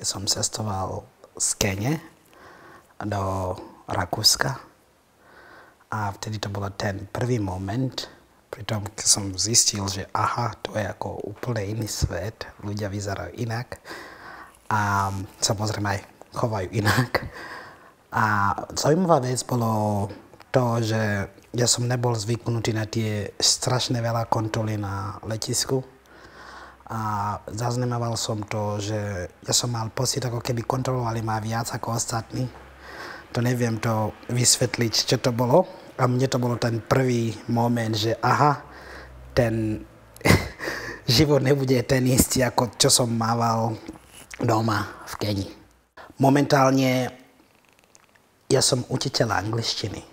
keď som cestoval z Kene do Rakúska. A vtedy to bol ten prvý moment, pritom keď som zistil, že aha, to je ako úplne iný svet, ľudia vyzerajú inak a samozrejme aj chovajú inak. A zaujímavá vec bolo to, že ja som nebol zvyknutý na tie strašne veľa kontroly na letisku. A zaznamenal som to, že ja som mal pocit, ako keby kontrolovali ma viac ako ostatní. To neviem to vysvetliť, čo to bolo. A mne to bolo ten prvý moment, že aha, ten život nebude ten istý, ako čo som mával doma v Keni. Momentálne ja som učiteľ angličtiny.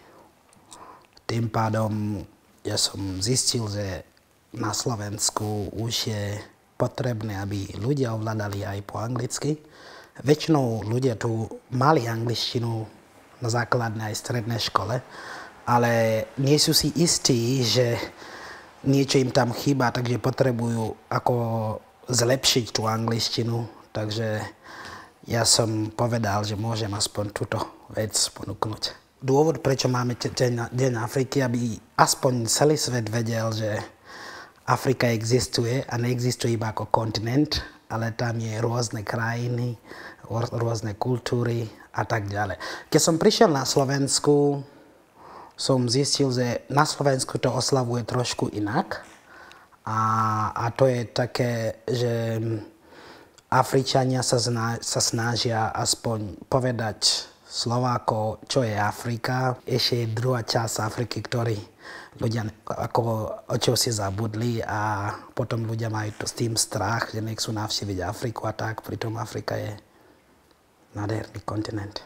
Tým pádom ja som zistil, že na Slovensku už je potrebné, aby ľudia ovládali aj po anglicky. Väčšinou ľudia tu mali angličtinu na základnej aj strednej škole, ale nie sú si istí, že niečo im tam chýba, takže potrebujú ako zlepšiť tú angličtinu. Takže ja som povedal, že môžem aspoň túto vec ponúknuť. Dôvod, prečo máme Deň Afriky, aby aspoň celý svet vedel, že Afrika existuje a neexistuje iba ako kontinent, ale tam je rôzne krajiny, rôzne kultúry a tak ďalej. Keď som prišiel na Slovensku, som zistil, že na Slovensku to oslavuje trošku inak. A to je také, že Afričania sa snažia aspoň povedať Slovákov, čo je Afrika. Ešte je druhá časť Afriky, ktorý ľudia ako o čo si zabudli a potom ľudia majú s tým strach, že nechcú navštíviť Afriku a tak. Pritom Afrika je nádherný kontinent.